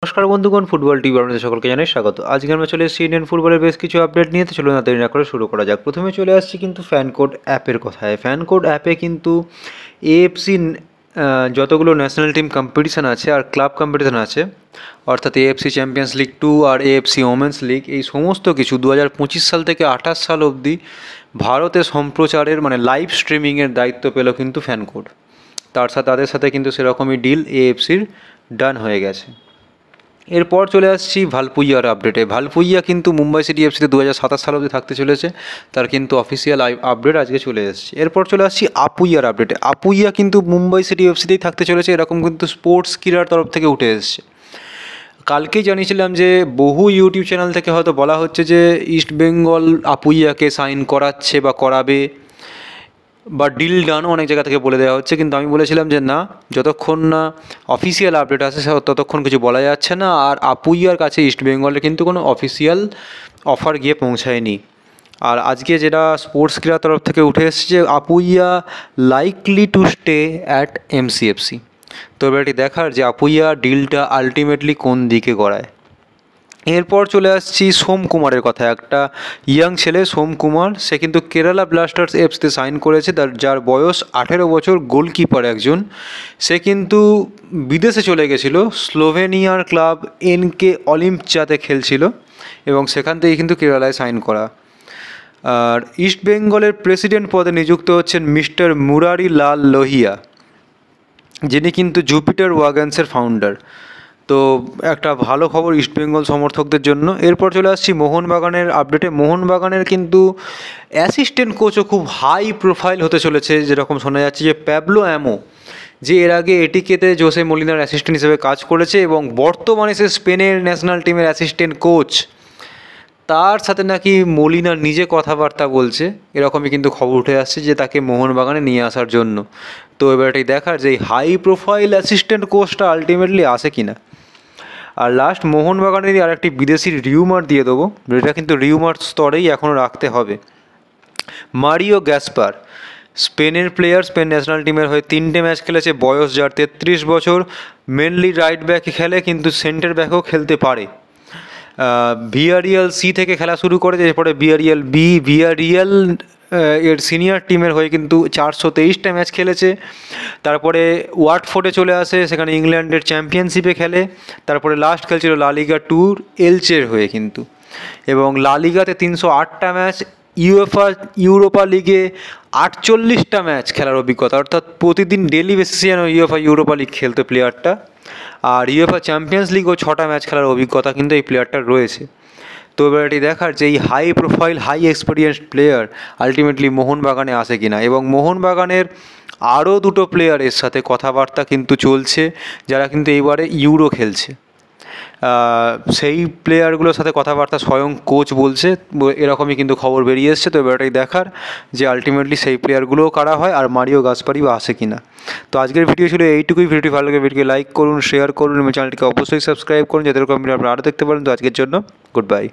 নমস্কার বন্ধুগণ, football TV আপনাদের সকলকে জানাই স্বাগত। আজকে আমরা চলে এসেছি ইন্ডিয়ান ফুটবলের বেশ কিছু আপডেট নিয়ে। তো চলুন না দেরি না করে শুরু করা যাক। প্রথমে চলে আসছি কিন্তু ফ্যান কোড অ্যাপের কথায়। ফ্যান কোড অ্যাপে কিন্তু এএফসি যতগুলো ন্যাশনাল টিম কম্পিটিশান আছে আর ক্লাব কম্পিটিশান আছে, অর্থাৎ এএফসি চ্যাম্পিয়ন্স লিগ 2 আর এএফসি ওমেন্স লিগ, এই সমস্ত কিছু 2025 সাল থেকে 28 সাল অবধি ভারতে সম্প্রচারের লাইভ স্ট্রিমিংয়ের দায়িত্ব পেল কিন্তু ফ্যান কোড। তাদের সাথে কিন্তু সেরকমই ডিল এএফসির ডান হয়ে গেছে। এরপর চলে আসছি ভালপুইয়ার আপডেটে। ভালপুইয়া কিন্তু মুম্বাই সিটি এফসিতে 2027 সাল অবধি থাকতে চলেছে, তার কিন্তু অফিসিয়াল আপডেট আজকে চলে এসেছে। এরপর চলে আসছি আপুইয়ার আপডেটে। আপুইয়া কিন্তু মুম্বাই সিটি এফসিতেই থাকতে চলেছে, এরকম কিন্তু স্পোর্টস ক্রীড়ার তরফ থেকে উঠে এসেছে। কালকেই জানিয়েছিলাম যে বহু ইউটিউব চ্যানেল থেকে হয়তো বলা হচ্ছে যে ইস্টবেঙ্গল আপুইয়াকে সাইন করাচ্ছে বা করাবে, বা ডিল ডান অনেক জায়গা থেকে বলে দেওয়া হচ্ছে, কিন্তু আমি বলেছিলাম যে না, যতক্ষণ না অফিসিয়াল আপডেট আসে ততক্ষণ কিছু বলা যাচ্ছে না। আর আপুইয়ার কাছে ইস্টবেঙ্গলের কিন্তু কোনো অফিসিয়াল অফার গিয়ে পৌঁছায়নি। আর আজকে যেটা স্পোর্টস ক্রীড়ার তরফ থেকে উঠে এসেছে যে Apuia likely to stay at MCFC. তো এবার এটি দেখার যে আপুইয়া ডিলটা আলটিমেটলি কোন দিকে গড়ায়। এরপর চলে আসছি সোম কুমারের কথা। একটা ইয়াং ছেলে সোম কুমার, সে কিন্তু কেরালা ব্লাস্টার্স এফসিতে সাইন করেছে, যার বয়স 18 বছর, গোলকিপার একজন। সে কিন্তু বিদেশে চলে গেছিলো, স্লোভেনিয়ার ক্লাব এনকে অলিম্পিয়াতে খেলছিল এবং সেখান থেকে কিন্তু কেরালায় সাইন করা। আর ইস্ট বেঙ্গলের প্রেসিডেন্ট পদে নিযুক্ত হচ্ছেন মিস্টার মুরারি লাল লোহিয়া, যিনি কিন্তু জুপিটার ওয়াগন্সের ফাউন্ডার। তো একটা ভালো খবর ইস্টবেঙ্গল সমর্থকদের জন্য। এরপর চলে আসছি মোহনবাগানের আপডেটে। মোহনবাগানের কিন্তু অ্যাসিস্ট্যান্ট কোচও খুব হাই প্রোফাইল হতে চলেছে, যেরকম শোনা যাচ্ছে যে প্যাবলো অ্যামো, যে এর আগে এটিকেতে জোসে মলিনার অ্যাসিস্ট্যান্ট হিসেবে কাজ করেছে এবং বর্তমানে সে স্পেনের ন্যাশনাল টিমের অ্যাসিস্ট্যান্ট কোচ, তার সাথে নাকি মলিনা নিজে কথাবার্তা বলছে, এরকমই কিন্তু খবর উঠে আসছে যে তাকে মোহনবাগানে নিয়ে আসার জন্য। তো এবার এটাই দেখার যে এই হাই প্রোফাইল অ্যাসিস্ট্যান্ট কোচটা আলটিমেটলি আসে কিনা। আর লাস্ট মোহনবাগানেরই আর একটি বিদেশির রিউমার দিয়ে দেবো, যেটা কিন্তু রিউমার স্তরেই এখনও রাখতে হবে। মারিও গ্যাসপার, স্পেনের প্লেয়ার, স্পেন ন্যাশনাল টিমের হয়ে 3টে ম্যাচ খেলেছে, বয়স যার 33 বছর, মেনলি রাইট ব্যাকে খেলে কিন্তু সেন্টার ব্যাকেও খেলতে পারে। ভিয়ারিয়াল সি থেকে খেলা শুরু করেছে, এরপরে ভিয়ারিয়াল বি, ভিয়ারিয়াল এর সিনিয়র টিমের হয়ে কিন্তু 423টা ম্যাচ খেলেছে। তারপরে ওয়াটফোর্ডে চলে আসে, সেখানে ইংল্যান্ডের চ্যাম্পিয়নশিপে খেলে। তারপরে লাস্ট খেলছিল লালিগা ট্যুর এলচের হয়ে কিন্তু, এবং লালিগাতে 308টা ম্যাচ, ইউরোপা লিগে 48টা ম্যাচ খেলার অভিজ্ঞতা, অর্থাৎ প্রতিদিন ডেলি বেসিসে যেন ইউরোপা লিগ খেলতে প্লেয়ারটা। আর ইউএফা চ্যাম্পিয়ন্স লিগও 6টা ম্যাচ খেলার অভিজ্ঞতা কিন্তু এই প্লেয়ারটার রয়েছে। তো এবার এটি দেখার যে এই high profile high experienced player ultimately মোহনবাগানে আসে কিনা। এবং মোহনবাগানের আরও 2টো প্লেয়ারের সাথে কথাবার্তা কিন্তু চলছে, যারা কিন্তু এইবারে ইউরো খেলছে। সেই প্লেয়ারগুলোর সাথে কথাবার্তা স্বয়ং কোচ বলছে, এরকমই কিন্তু খবর বেরিয়ে এসছে। তো এবার এটাই দেখার যে আলটিমেটলি সেই প্লেয়ারগুলোও কারা হয় আর মারিও গাসপারি বা আসে কিনা। তো আজকের ভিডিও ছিল এইটুকুই। ভিডিওটি ভালো লাগে ভিডিওকে লাইক করুন, শেয়ার করুন এবং চ্যানেলটিকে অবশ্যই সাবস্ক্রাইব করুন, যাতে এরকম ভিডিও আপনারা আরও দেখতে পারেন। তো আজকের জন্য গুড বাই।